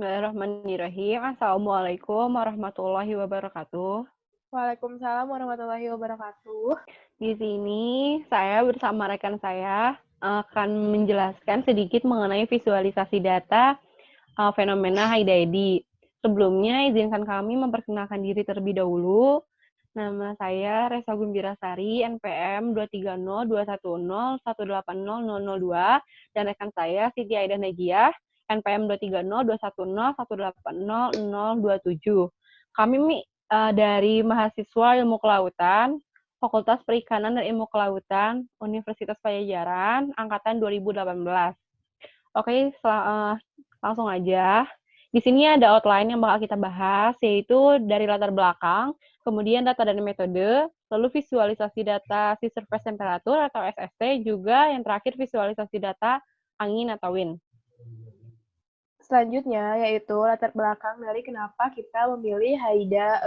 Bismillahirrahmanirrahim. Assalamualaikum warahmatullahi wabarakatuh. Waalaikumsalam warahmatullahi wabarakatuh. Di sini saya bersama rekan saya akan menjelaskan sedikit mengenai visualisasi data fenomena HIDID. Sebelumnya izinkan kami memperkenalkan diri terlebih dahulu. Nama saya Resa Gumbirasari, NPM 2302101800002, dan rekan saya Siti Aidah Najiah, NPM 2302101800027. Kami dari mahasiswa Ilmu Kelautan, Fakultas Perikanan dan Ilmu Kelautan, Universitas Pajajaran, Angkatan 2018. Oke, langsung aja. Di sini ada outline yang bakal kita bahas, yaitu dari latar belakang, kemudian data dan metode, lalu visualisasi data sea surface temperature atau SST, juga yang terakhir visualisasi data angin atau wind. Selanjutnya yaitu latar belakang dari kenapa kita memilih HIDA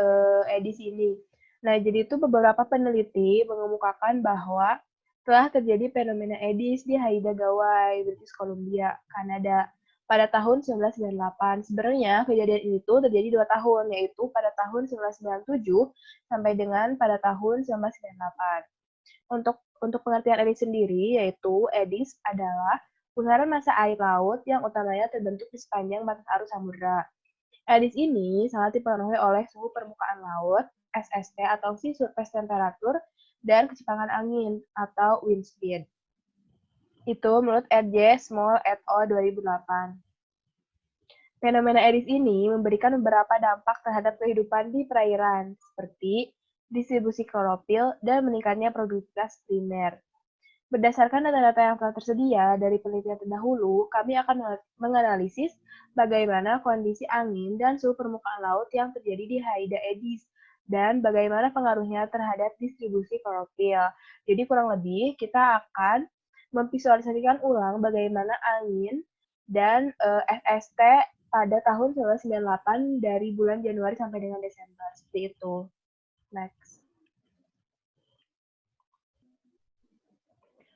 edisi ini. Nah, jadi itu beberapa peneliti mengemukakan bahwa telah terjadi fenomena edis di HIDA Gawai, British Columbia, Kanada pada tahun 1998. Sebenarnya kejadian itu terjadi 2 tahun, yaitu pada tahun 1997 sampai dengan pada tahun 1998. Untuk pengertian edis sendiri, yaitu edis adalah pusaran massa air laut yang utamanya terbentuk di sepanjang batas arus samudra. Edis ini sangat dipengaruhi oleh suhu permukaan laut, SST atau sea surface temperature, dan kecepatan angin atau wind speed. Itu menurut R.J. Small et al. 2008. Fenomena edis ini memberikan beberapa dampak terhadap kehidupan di perairan, seperti distribusi klorofil dan meningkatnya produktivitas primer. Berdasarkan data-data yang telah tersedia dari penelitian terdahulu, kami akan menganalisis bagaimana kondisi angin dan suhu permukaan laut yang terjadi di HIDA edis dan bagaimana pengaruhnya terhadap distribusi klorofil. Jadi kurang lebih kita akan memvisualisasikan ulang bagaimana angin dan SST pada tahun 1998 dari bulan Januari sampai dengan Desember. Seperti itu. Next.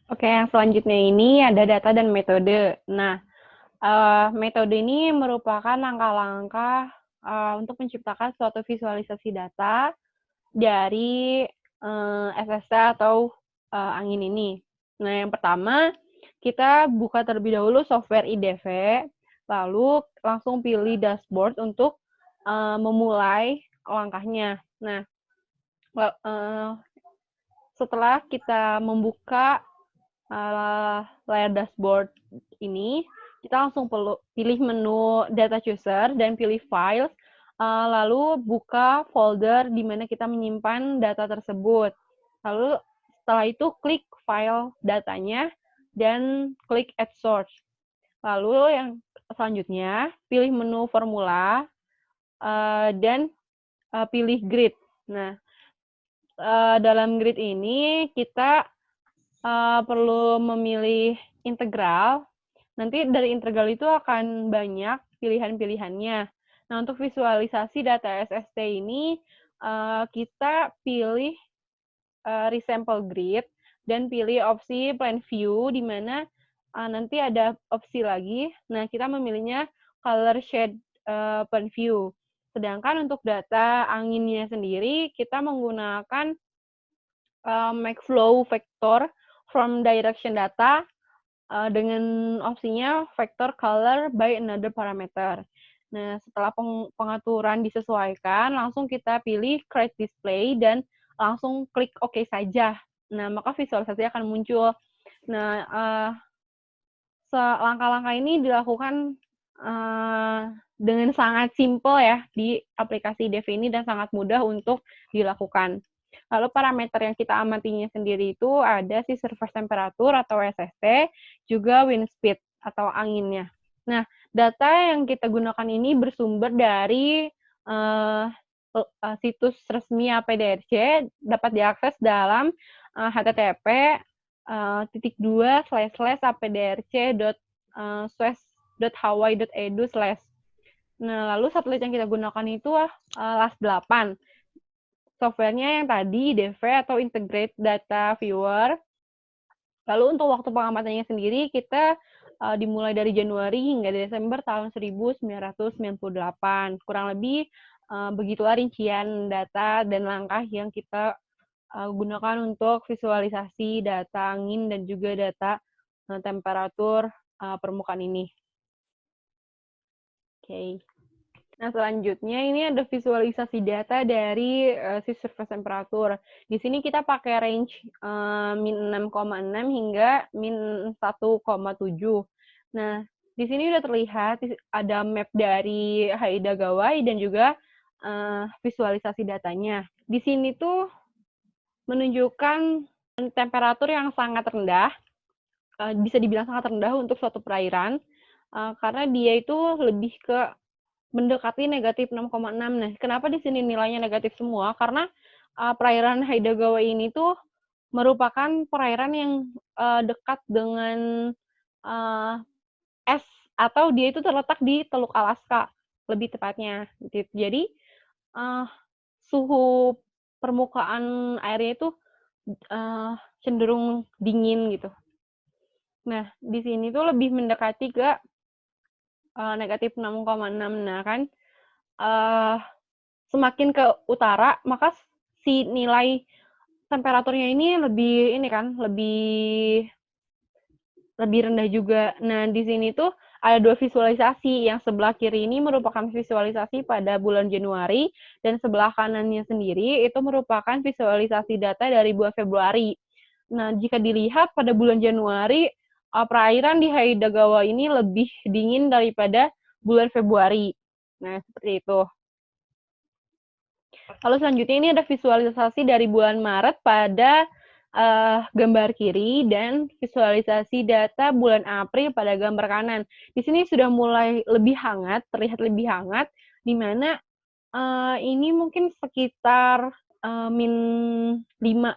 Oke, yang selanjutnya ini ada data dan metode. Nah, metode ini merupakan langkah-langkah untuk menciptakan suatu visualisasi data dari SST atau angin ini. Nah, yang pertama, kita buka terlebih dahulu software IDV, lalu langsung pilih dashboard untuk memulai langkahnya. Nah, setelah kita membuka layar dashboard ini, kita langsung pilih menu data chooser dan pilih files, lalu buka folder di mana kita menyimpan data tersebut. Lalu setelah itu klik file datanya dan klik add source. Lalu yang selanjutnya pilih menu formula dan pilih grid. Nah, dalam grid ini kita perlu memilih integral. Nanti dari integral itu akan banyak pilihan-pilihannya. Nah, untuk visualisasi data SST ini, kita pilih resample grid dan pilih opsi plan view, di mana nanti ada opsi lagi. Nah, kita memilihnya color shade plan view. Sedangkan untuk data anginnya sendiri, kita menggunakan make flow vector from direction data dengan opsinya vector color by another parameter. Nah, setelah pengaturan disesuaikan, langsung kita pilih create display dan langsung klik OK saja. Nah, maka visualisasi akan muncul. Nah, langkah-langkah ini dilakukan dengan sangat simple ya di aplikasi Dev ini dan sangat mudah untuk dilakukan. Lalu parameter yang kita amatinya sendiri itu ada si surface temperature atau SST, juga wind speed atau anginnya. Nah, data yang kita gunakan ini bersumber dari situs resmi APDRC, dapat diakses dalam http://apdrc.swiss.hawaii.edu/. Nah, lalu satelit yang kita gunakan itu LAS8. Softwarenya yang tadi IDV atau Integrate Data Viewer. Lalu untuk waktu pengamatannya sendiri kita dimulai dari Januari hingga Desember tahun 1998. Kurang lebih begitulah rincian data dan langkah yang kita gunakan untuk visualisasi data angin dan juga data temperatur permukaan ini. Oke. Nah, selanjutnya ini ada visualisasi data dari si surface temperature. Di sini kita pakai range min 6,6 hingga min 1,7. Nah, di sini udah terlihat ada map dari Haida Gawai dan juga visualisasi datanya. Di sini tuh menunjukkan temperatur yang sangat rendah, bisa dibilang sangat rendah untuk suatu perairan, karena dia itu lebih ke mendekati negatif 6,6. Nah, kenapa di sini nilainya negatif semua? Karena perairan Haida Gawai ini tuh merupakan perairan yang dekat dengan es, atau dia itu terletak di Teluk Alaska, lebih tepatnya. Jadi suhu permukaan airnya itu cenderung dingin gitu. Nah, di sini tuh lebih mendekati ke negatif 6,6. Nah, kan semakin ke utara, maka si nilai temperaturnya ini lebih rendah juga. Nah, di sini tuh ada 2 visualisasi. Yang sebelah kiri ini merupakan visualisasi pada bulan Januari, dan sebelah kanannya sendiri itu merupakan visualisasi data dari bulan Februari. Nah, jika dilihat pada bulan Januari, perairan di Haida Gawai ini lebih dingin daripada bulan Februari. Nah, seperti itu. Lalu selanjutnya ini ada visualisasi dari bulan Maret pada gambar kiri, dan visualisasi data bulan April pada gambar kanan. Di sini sudah mulai lebih hangat, terlihat lebih hangat, di mana ini mungkin sekitar min 5.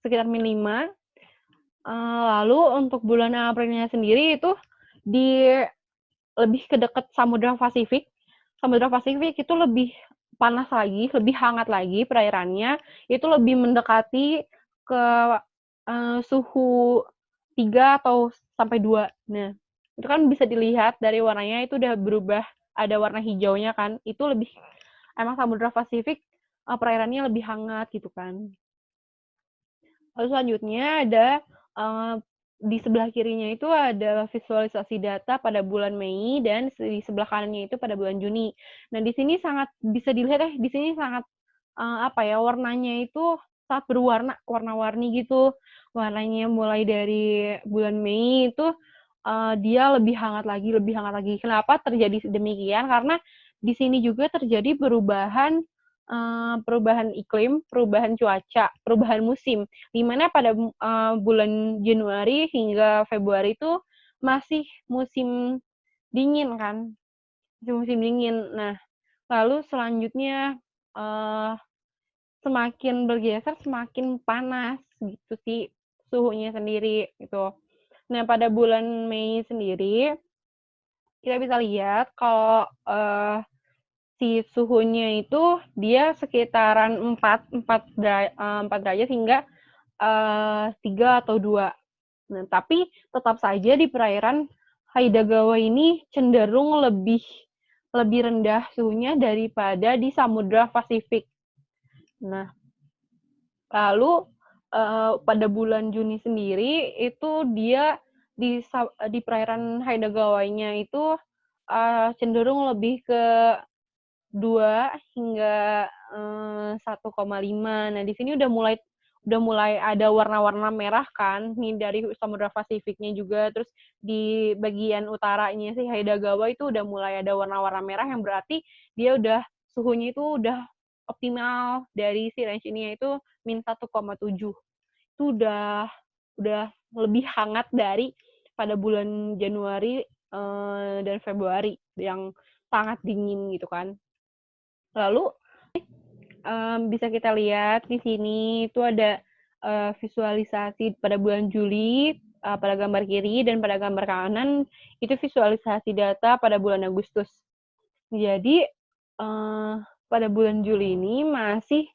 Sekitar min 5. Lalu untuk bulan Aprilnya sendiri itu lebih ke dekat Samudra Pasifik. Samudra Pasifik itu lebih panas lagi, lebih hangat lagi perairannya, itu lebih mendekati ke suhu 3 atau sampai 2. Nah, itu kan bisa dilihat dari warnanya itu udah berubah, ada warna hijaunya kan. Itu lebih, emang Samudra Pasifik perairannya lebih hangat gitu kan. Lalu selanjutnya ada di sebelah kirinya itu ada visualisasi data pada bulan Mei, dan di sebelah kanannya itu pada bulan Juni. Nah, di sini sangat bisa dilihat di sini sangat warnanya itu sangat berwarna, warna-warni gitu. Warnanya mulai dari bulan Mei itu dia lebih hangat lagi, lebih hangat lagi. Kenapa terjadi demikian? Karena di sini juga terjadi perubahan iklim, perubahan cuaca, perubahan musim, di mana pada bulan Januari hingga Februari itu masih musim dingin kan, musim dingin. Nah, lalu selanjutnya semakin bergeser semakin panas gitu sih suhunya sendiri gitu. Nah, pada bulan Mei sendiri kita bisa lihat kalau si suhunya itu dia sekitaran 4 derajat hingga 3 atau 2. Nah, tapi tetap saja di perairan Haida Gawai ini cenderung lebih rendah suhunya daripada di Samudra Pasifik. Nah, lalu pada bulan Juni sendiri itu dia di perairan Haida Gawainya itu cenderung lebih ke 2 hingga 1,5. Nah, di sini udah mulai ada warna-warna merah kan, nih dari Samudra Pasifiknya juga, terus di bagian utaranya sih Haida Gawai itu udah mulai ada warna-warna merah, yang berarti dia udah suhunya itu udah optimal dari si range ini, yaitu min 1,7. Itu udah lebih hangat dari pada bulan Januari dan Februari yang sangat dingin gitu kan. Lalu bisa kita lihat di sini itu ada visualisasi pada bulan Juli pada gambar kiri, dan pada gambar kanan itu visualisasi data pada bulan Agustus. Jadi pada bulan Juli ini masih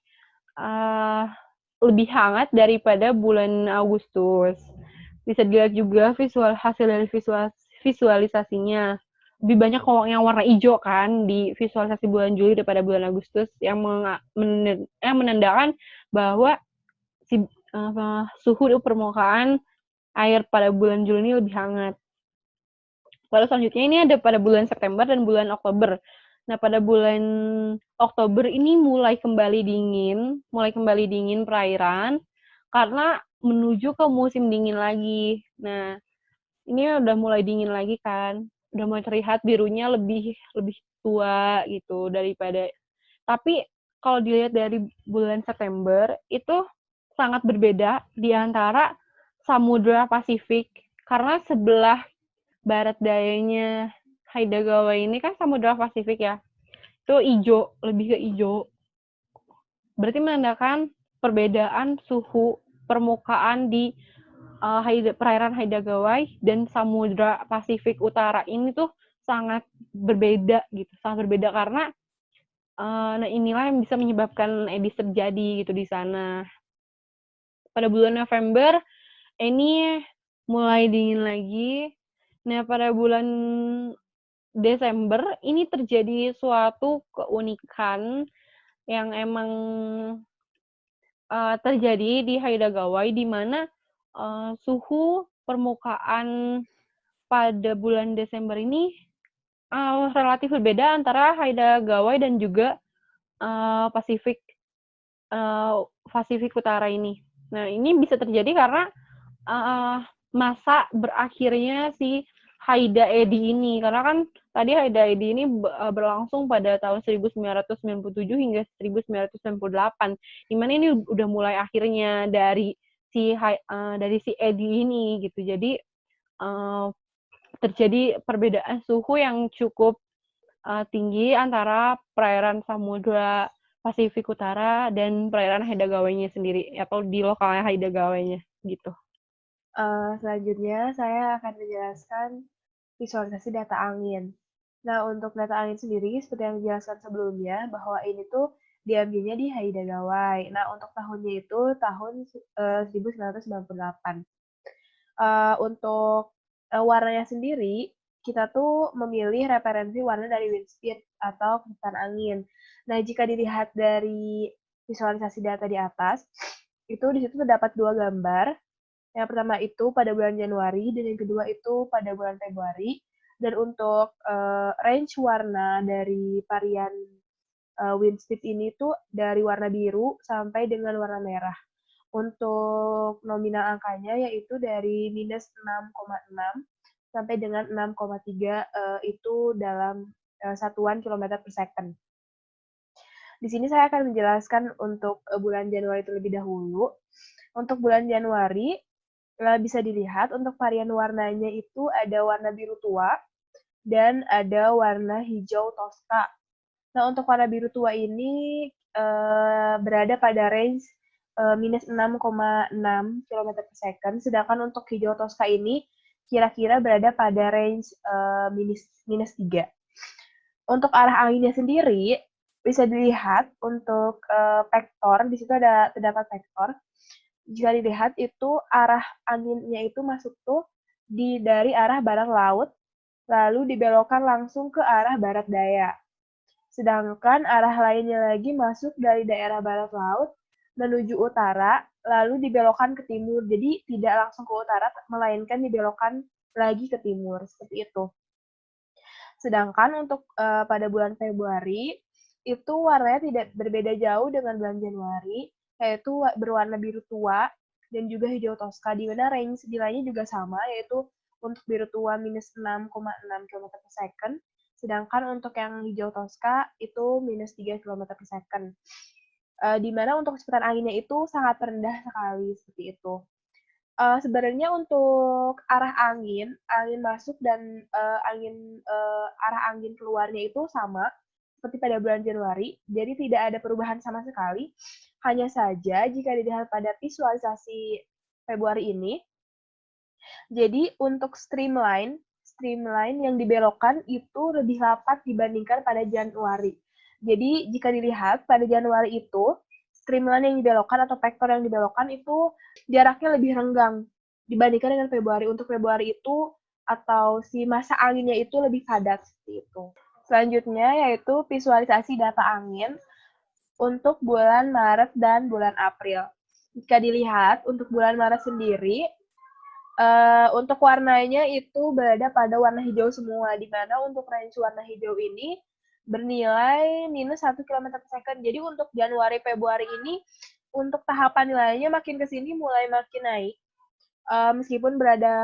lebih hangat daripada bulan Agustus. Bisa dilihat juga hasil dari visualisasinya. Lebih banyak kalau yang warna hijau kan di visualisasi bulan Juli daripada bulan Agustus yang menandakan bahwa suhu di permukaan air pada bulan Juli ini lebih hangat. Lalu selanjutnya ini ada pada bulan September dan bulan Oktober. Nah, pada bulan Oktober ini mulai kembali dingin perairan karena menuju ke musim dingin lagi. Nah, ini udah mulai dingin lagi kan, udah mulai terlihat birunya lebih tua gitu daripada. Tapi kalau dilihat dari bulan September itu sangat berbeda di antara Samudra Pasifik karena sebelah barat dayanya Haida ini kan Samudra Pasifik ya. Itu hijau, lebih ke hijau. Berarti menandakan perbedaan suhu permukaan di perairan Haida Gawai dan Samudra Pasifik Utara ini tuh sangat berbeda gitu, sangat berbeda karena nah inilah yang bisa menyebabkan edis terjadi gitu di sana. Pada bulan November ini mulai dingin lagi. Nah, pada bulan Desember ini terjadi suatu keunikan yang emang terjadi di Haida Gawai di mana suhu permukaan pada bulan Desember ini relatif berbeda antara Haida Gawai dan juga Pasifik Pasifik Utara ini. Nah, ini bisa terjadi karena masa berakhirnya si Haida Edi ini. Karena kan tadi Haida Edi ini berlangsung pada tahun 1997 hingga 1998. Dimana ini udah mulai akhirnya dari si Edi ini gitu. Jadi terjadi perbedaan suhu yang cukup tinggi antara perairan Samudra Pasifik Utara dan perairan Haida Gawainya sendiri atau di lokalnya Haida Gawainya gitu. Selanjutnya saya akan menjelaskan visualisasi data angin. Nah, untuk data angin sendiri seperti yang dijelaskan sebelumnya bahwa ini tuh diambilnya di Haida Gawai. Nah, untuk tahunnya itu tahun 1998. Untuk warnanya sendiri, kita tuh memilih referensi warna dari wind speed atau kecepatan angin. Nah, jika dilihat dari visualisasi data di atas, itu di situ terdapat dua gambar. Yang pertama itu pada bulan Januari dan yang kedua itu pada bulan Februari. Dan untuk range warna dari varian wind speed ini tuh dari warna biru sampai dengan warna merah. Untuk nominal angkanya yaitu dari minus 6,6 sampai dengan 6,3 itu dalam satuan kilometer per second. Di sini saya akan menjelaskan untuk bulan Januari terlebih dahulu. Untuk bulan Januari bisa dilihat untuk varian warnanya itu ada warna biru tua dan ada warna hijau toska. Nah, untuk warna biru tua ini berada pada range minus 6,6 km per second, sedangkan untuk hijau toska ini kira-kira berada pada range minus 3. Untuk arah anginnya sendiri, bisa dilihat untuk vektor, di situ terdapat vektor. Jika dilihat itu arah anginnya itu masuk tuh dari arah barat laut, lalu dibelokkan langsung ke arah barat daya. Sedangkan arah lainnya lagi masuk dari daerah barat laut menuju utara, lalu dibelokkan ke timur. Jadi tidak langsung ke utara, melainkan dibelokkan lagi ke timur, seperti itu. Sedangkan untuk pada bulan Februari, itu warnanya tidak berbeda jauh dengan bulan Januari, yaitu berwarna biru tua dan juga hijau toska, di mana range nilainya juga sama, yaitu untuk biru tua minus 6,6 km per second, sedangkan untuk yang hijau toska itu minus 3 km per second. Di mana untuk kecepatan anginnya itu sangat rendah sekali, seperti itu. Sebenarnya untuk arah angin masuk dan arah angin keluarnya itu sama seperti pada bulan Januari, jadi tidak ada perubahan sama sekali. Hanya saja jika dilihat pada visualisasi Februari ini, jadi untuk streamline yang dibelokkan itu lebih rapat dibandingkan pada Januari. Jadi jika dilihat pada Januari itu, streamline yang dibelokkan atau vektor yang dibelokkan itu jaraknya lebih renggang dibandingkan dengan Februari. Untuk Februari itu atau si masa anginnya itu lebih padat seperti itu. Selanjutnya yaitu visualisasi data angin untuk bulan Maret dan bulan April. Jika dilihat untuk bulan Maret sendiri, untuk warnanya itu berada pada warna hijau semua, di mana untuk range warna hijau ini bernilai -1 km per second. Jadi untuk Januari Februari ini untuk tahapan nilainya makin ke sini mulai makin naik. Meskipun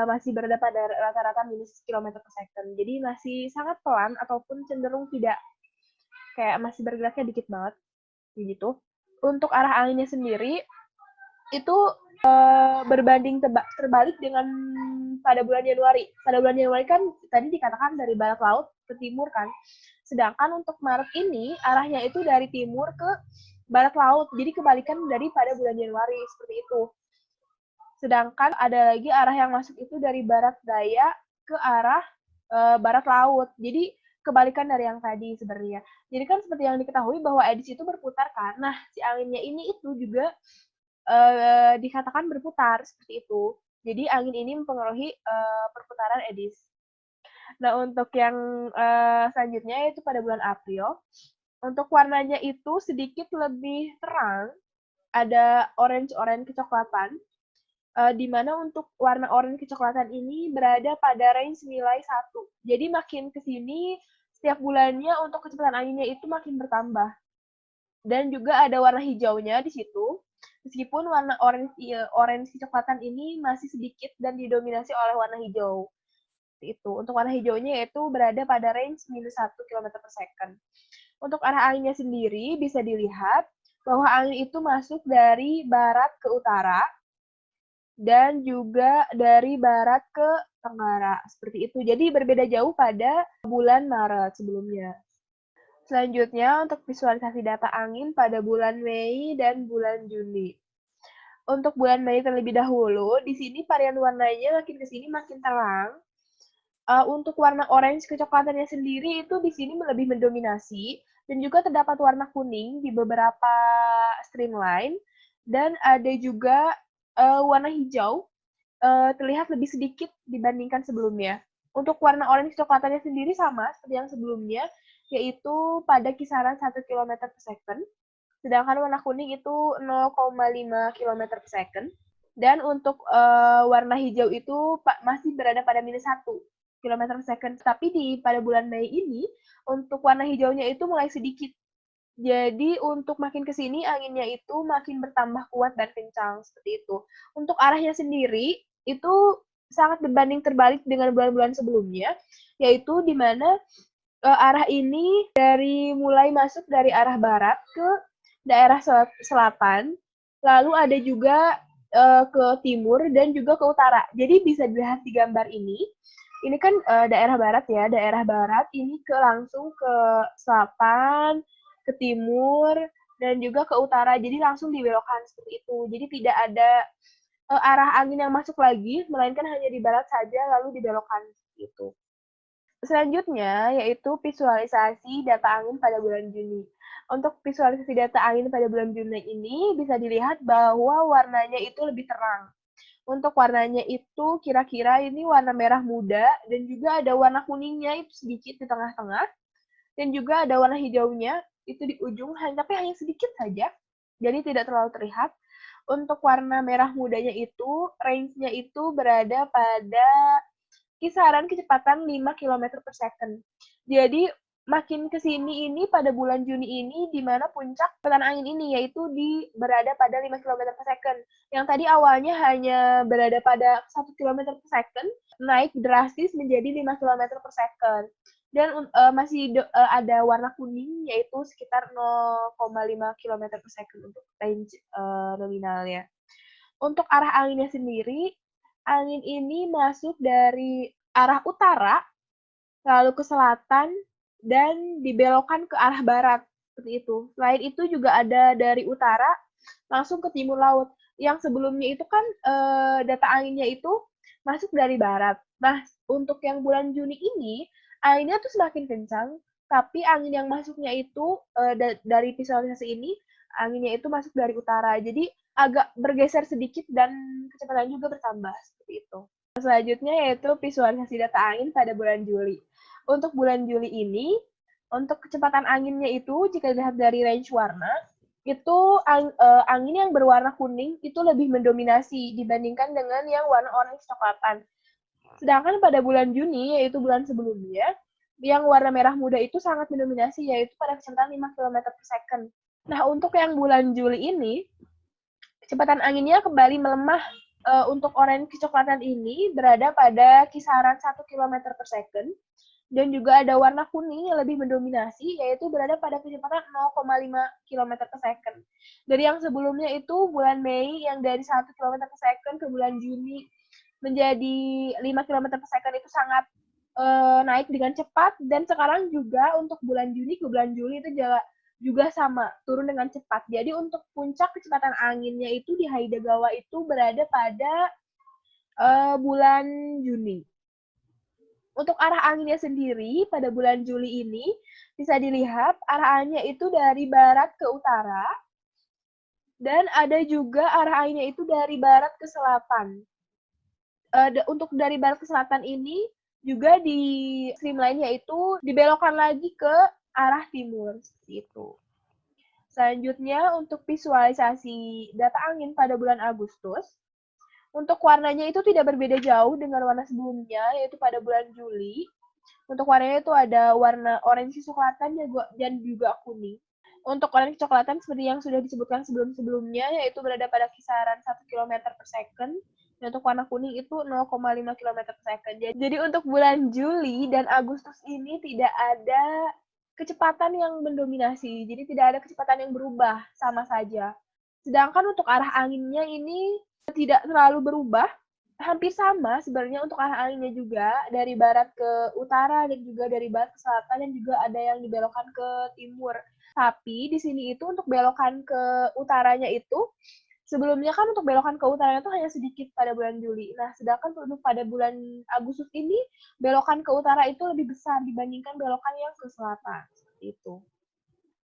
masih berada pada rata-rata -km per second. Jadi masih sangat pelan ataupun cenderung tidak, kayak masih bergeraknya dikit banget gitu. Untuk arah anginnya sendiri itu berbanding terbalik dengan pada bulan Januari. Pada bulan Januari kan tadi dikatakan dari barat laut ke timur kan. Sedangkan untuk Maret ini arahnya itu dari timur ke barat laut. Jadi kebalikan daripada bulan Januari seperti itu. Sedangkan ada lagi arah yang masuk itu dari barat daya ke arah barat laut. Jadi kebalikan dari yang tadi sebenarnya. Jadi kan seperti yang diketahui bahwa Aedes itu berputar kan. Nah, si anginnya ini itu juga dikatakan berputar seperti itu. Jadi angin ini mempengaruhi perputaran Aedes. Nah, untuk yang selanjutnya yaitu pada bulan April. Untuk warnanya itu sedikit lebih terang, ada orange-orange kecoklatan, di mana untuk warna orange kecoklatan ini berada pada range nilai 1. Jadi makin ke sini, setiap bulannya untuk kecepatan anginnya itu makin bertambah. Dan juga ada warna hijaunya di situ, meskipun warna orange kecoklatan ini masih sedikit dan didominasi oleh warna hijau. Itu. Untuk warna hijaunya yaitu berada pada range -1 km per second. Untuk arah anginnya sendiri bisa dilihat bahwa angin itu masuk dari barat ke utara, dan juga dari barat ke tenggara, seperti itu. Jadi berbeda jauh pada bulan Maret sebelumnya. Selanjutnya untuk visualisasi data angin pada bulan Mei dan bulan Juni. Untuk bulan Mei terlebih dahulu, di sini varian warnanya makin ke sini makin terang. Untuk warna orange kecoklatannya sendiri itu di sini lebih mendominasi, dan juga terdapat warna kuning di beberapa streamline, dan ada juga warna hijau terlihat lebih sedikit dibandingkan sebelumnya. Untuk warna orange coklatannya sendiri sama seperti yang sebelumnya, yaitu pada kisaran 1 km per second, sedangkan warna kuning itu 0,5 km per second, dan untuk warna hijau itu masih berada pada -1 km per second. Tapi pada bulan Mei ini, untuk warna hijaunya itu mulai sedikit. Jadi untuk makin ke sini anginnya itu makin bertambah kuat dan kencang seperti itu. Untuk arahnya sendiri itu sangat berbanding terbalik dengan bulan-bulan sebelumnya, yaitu di mana arah ini dari mulai masuk dari arah barat ke daerah selatan, lalu ada juga ke timur dan juga ke utara. Jadi bisa dilihat di gambar ini kan daerah barat ya, daerah barat ini langsung ke selatan, ke timur, dan juga ke utara. Jadi langsung dibelokkan seperti itu. Jadi tidak ada arah angin yang masuk lagi, melainkan hanya di barat saja lalu dibelokkan seperti itu. Selanjutnya yaitu visualisasi data angin pada bulan Juni. Untuk visualisasi data angin pada bulan Juni ini bisa dilihat bahwa warnanya itu lebih terang. Untuk warnanya itu kira-kira ini warna merah muda, dan juga ada warna kuningnya itu sedikit di tengah-tengah, dan juga ada warna hijaunya itu di ujung, tapi hanya sedikit saja, jadi tidak terlalu terlihat. Untuk warna merah mudanya itu, range-nya itu berada pada kisaran kecepatan 5 km per second. Jadi makin ke sini ini pada bulan Juni ini di mana puncak kecepatan angin ini yaitu berada pada 5 km per second. Yang tadi awalnya hanya berada pada 1 km per second, naik drastis menjadi 5 km per second. Dan masih ada warna kuning yaitu sekitar 0,5 km per second untuk range nominalnya. Untuk arah anginnya sendiri, angin ini masuk dari arah utara, lalu ke selatan, dan dibelokkan ke arah barat, seperti itu. Selain itu juga ada dari utara, langsung ke timur laut. Yang sebelumnya itu kan data anginnya itu masuk dari barat. Nah, untuk yang bulan Juni ini, anginnya tuh semakin kencang, tapi angin yang masuknya itu dari visualisasi ini, anginnya itu masuk dari utara. Jadi agak bergeser sedikit dan kecepatan juga bertambah seperti itu. Selanjutnya yaitu visualisasi data angin pada bulan Juli. Untuk bulan Juli ini, untuk kecepatan anginnya itu jika dilihat dari range warna, itu angin yang berwarna kuning itu lebih mendominasi dibandingkan dengan yang warna orange coklatan. Sedangkan pada bulan Juni, yaitu bulan sebelumnya, yang warna merah muda itu sangat mendominasi, yaitu pada kecepatan 5 km per second. Nah, untuk yang bulan Juli ini, kecepatan anginnya kembali melemah. Untuk orange kecoklatan ini berada pada kisaran 1 km per second, dan juga ada warna kuning yang lebih mendominasi, yaitu berada pada kecepatan 0,5 km per second. Dari yang sebelumnya itu bulan Mei yang dari 1 km per second ke bulan Juni menjadi 5 km per second itu sangat naik dengan cepat, dan sekarang juga untuk bulan Juni ke bulan Juli itu juga sama, turun dengan cepat. Jadi untuk puncak kecepatan anginnya itu di Haida-Gwa itu berada pada bulan Juni. Untuk arah anginnya sendiri pada bulan Juli ini bisa dilihat arah anginnya itu dari barat ke utara, dan ada juga arah anginnya itu dari barat ke selatan. Untuk dari barat ke selatan ini juga di streamline-nya itu dibelokkan lagi ke arah timur seperti itu. Selanjutnya untuk visualisasi data angin pada bulan Agustus. Untuk warnanya itu tidak berbeda jauh dengan warna sebelumnya, yaitu pada bulan Juli. Untuk warnanya itu ada warna orange kecoklatan dan juga kuning. Untuk orange kecoklatan seperti yang sudah disebutkan sebelum-sebelumnya, yaitu berada pada kisaran 1 km per second. Dan untuk warna kuning itu 0,5 km per second. Jadi untuk bulan Juli dan Agustus ini tidak ada kecepatan yang mendominasi. Jadi tidak ada kecepatan yang berubah, sama saja. Sedangkan untuk arah anginnya ini tidak terlalu berubah, hampir sama sebenarnya untuk arah anginnya juga, dari barat ke utara dan juga dari barat ke selatan, dan juga ada yang dibelokkan ke timur. Tapi di sini itu untuk belokan ke utaranya itu, sebelumnya kan untuk belokan ke utaranya itu hanya sedikit pada bulan Juli. Nah, sedangkan untuk pada bulan Agustus ini, belokan ke utara itu lebih besar dibandingkan belokan yang ke selatan. Seperti itu.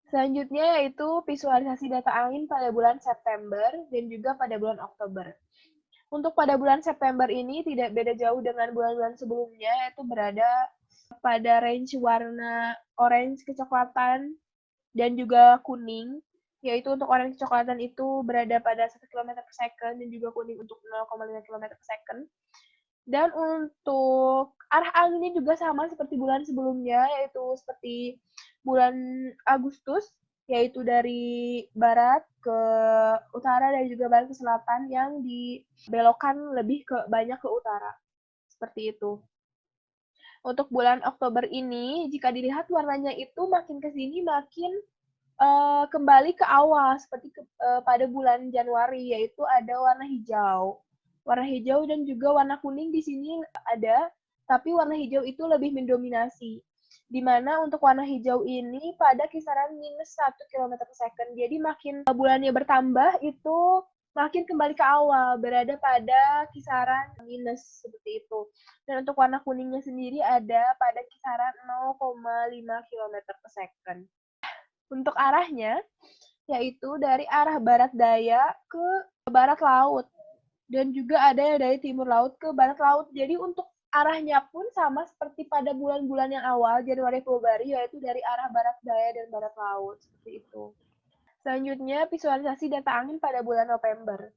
Selanjutnya yaitu visualisasi data angin pada bulan September dan juga pada bulan Oktober. Untuk pada bulan September ini tidak beda jauh dengan bulan-bulan sebelumnya, yaitu berada pada range warna orange kecoklatan dan juga kuning, yaitu untuk orange kecoklatan itu berada pada 1 km per second dan juga kuning untuk 0,5 km per second. Dan untuk arah anginnya juga sama seperti bulan sebelumnya, yaitu seperti bulan Agustus, yaitu dari barat ke utara dan juga barat ke selatan yang dibelokkan lebih banyak ke utara. Seperti itu. Untuk bulan Oktober ini, jika dilihat warnanya itu makin ke sini makin kembali ke awal, seperti pada bulan Januari, yaitu ada warna hijau. Warna hijau dan juga warna kuning di sini ada, tapi warna hijau itu lebih mendominasi. Di mana untuk warna hijau ini pada kisaran minus 1 km per second. Jadi makin bulannya bertambah, itu makin kembali ke awal, berada pada kisaran minus seperti itu. Dan untuk warna kuningnya sendiri ada pada kisaran 0,5 km per second. Untuk arahnya, yaitu dari arah barat daya ke barat laut. Dan juga ada yang dari timur laut ke barat laut. Jadi untuk arahnya pun sama seperti pada bulan-bulan yang awal, Januari, Februari, yaitu dari arah barat daya dan barat laut. Seperti itu. Selanjutnya, visualisasi data angin pada bulan November.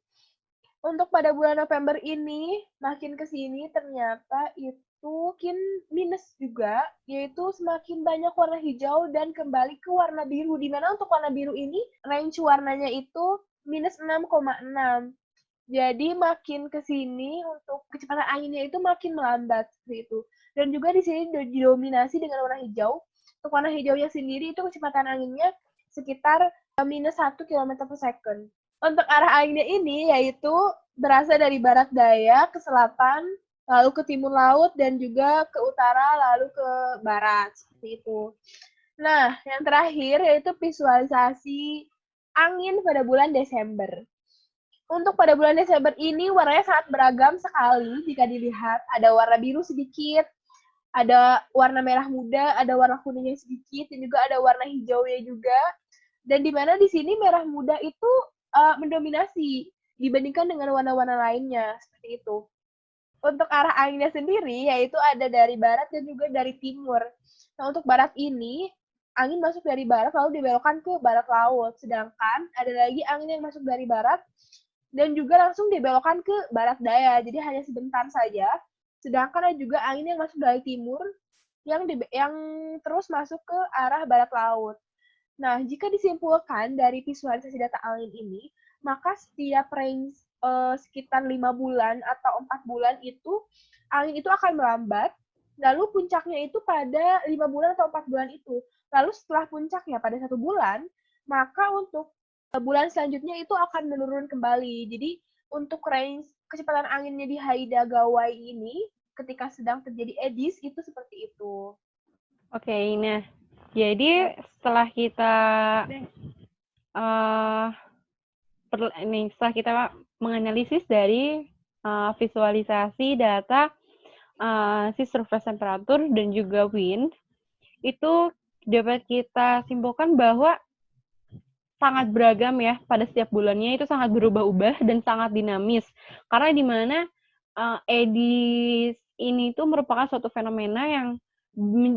Untuk pada bulan November ini, makin ke sini ternyata itu mungkin minus juga, yaitu semakin banyak warna hijau dan kembali ke warna biru, di mana untuk warna biru ini range warnanya itu minus 6,6. Jadi makin ke sini untuk kecepatan anginnya itu makin melambat seperti itu. Dan juga di sini didominasi dengan warna hijau. Untuk warna hijaunya sendiri itu kecepatan anginnya sekitar minus 1 km per second. Untuk arah anginnya ini yaitu berasal dari barat daya ke selatan, lalu ke timur laut, dan juga ke utara, lalu ke barat. Seperti itu. Nah, yang terakhir yaitu visualisasi angin pada bulan Desember. Untuk pada bulan Desember ini warnanya sangat beragam sekali jika dilihat. Ada warna biru sedikit, ada warna merah muda, ada warna kuningnya sedikit, dan juga ada warna hijaunya juga. Dan di mana di sini merah muda itu mendominasi dibandingkan dengan warna-warna lainnya, seperti itu. Untuk arah anginnya sendiri, yaitu ada dari barat dan juga dari timur. Nah, untuk barat ini, angin masuk dari barat lalu dibelokkan ke barat laut. Sedangkan ada lagi angin yang masuk dari barat dan juga langsung dibelokkan ke barat daya. Jadi hanya sebentar saja. Sedangkan ada juga angin yang masuk dari timur yang terus masuk ke arah barat laut. Nah, jika disimpulkan dari visualisasi data angin ini, maka setiap range sekitar 5 bulan atau 4 bulan itu, angin itu akan melambat, lalu puncaknya itu pada 5 bulan atau 4 bulan itu. Lalu setelah puncaknya pada 1 bulan, maka untuk bulan selanjutnya itu akan menurun kembali. Jadi untuk range kecepatan anginnya di Haida Gawai ini, ketika sedang terjadi eddies, itu seperti itu. Oke, nah jadi setelah kita uh, setelah kita menganalisis dari visualisasi data sea surface temperature dan juga wind, itu dapat kita simpulkan bahwa sangat beragam ya pada setiap bulannya, itu sangat berubah-ubah dan sangat dinamis. Karena di mana EDIS ini itu merupakan suatu fenomena yang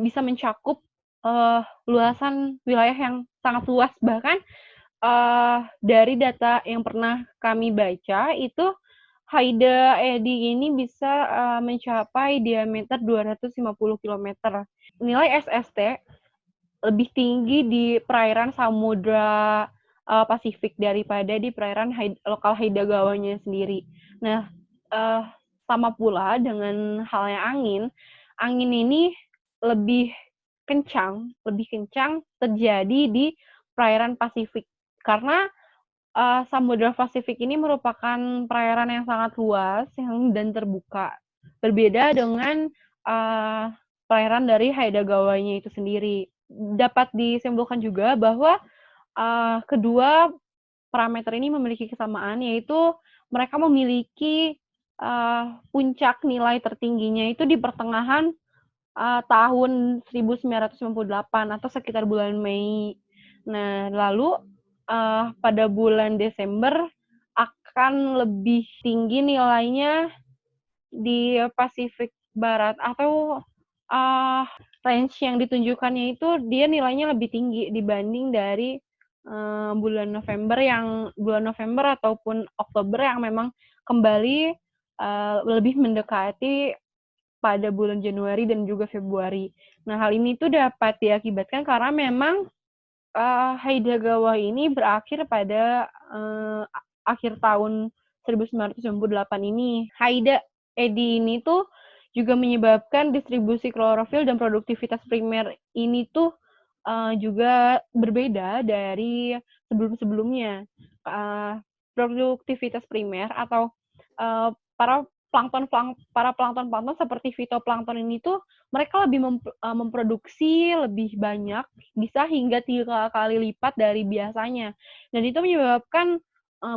bisa mencakup luasan wilayah yang sangat luas. Bahkan dari data yang pernah kami baca itu Haida EDI ini bisa mencapai diameter 250 km. Nilai SST lebih tinggi di perairan Samudra Pasifik daripada di perairan lokal Haida Gawanya sendiri. Nah, sama pula dengan halnya angin ini lebih kencang terjadi di perairan Pasifik karena Samudra Pasifik ini merupakan perairan yang sangat luas dan terbuka. Berbeda dengan perairan dari Haida Gawanya itu sendiri. Dapat disimpulkan juga bahwa kedua parameter ini memiliki kesamaan, yaitu mereka memiliki puncak nilai tertingginya itu di pertengahan tahun 1998 atau sekitar bulan Mei. Nah, lalu pada bulan Desember akan lebih tinggi nilainya di Pasifik Barat atau range yang ditunjukkannya itu dia nilainya lebih tinggi dibanding dari bulan November ataupun Oktober yang memang kembali lebih mendekati pada bulan Januari dan juga Februari. Nah, hal ini tuh dapat diakibatkan karena memang Haida Gawai ini berakhir pada akhir tahun 1998 ini. Haida Edi ini tuh juga menyebabkan distribusi klorofil dan produktivitas primer ini tuh juga berbeda dari sebelum-sebelumnya. Produktivitas primer atau para plankton seperti fitoplankton ini tuh mereka lebih memproduksi lebih banyak, bisa hingga 3 kali lipat dari biasanya. Dan itu menyebabkan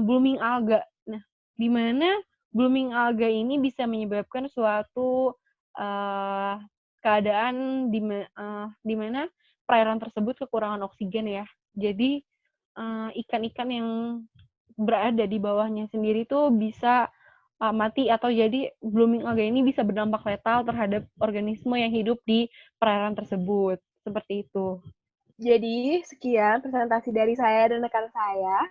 blooming alga. Nah, di mana blooming alga ini bisa menyebabkan suatu keadaan di mana perairan tersebut kekurangan oksigen ya. Jadi ikan-ikan yang berada di bawahnya sendiri tuh bisa mati atau jadi blooming alga ini bisa berdampak letal terhadap organisme yang hidup di perairan tersebut. Seperti itu. Jadi, sekian presentasi dari saya dan rekan saya.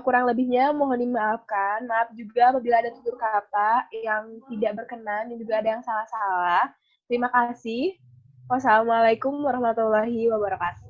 Kurang lebihnya mohon dimaafkan. Maaf juga apabila ada tutur kata yang tidak berkenan dan juga ada yang salah-salah. Terima kasih. Wassalamualaikum warahmatullahi wabarakatuh.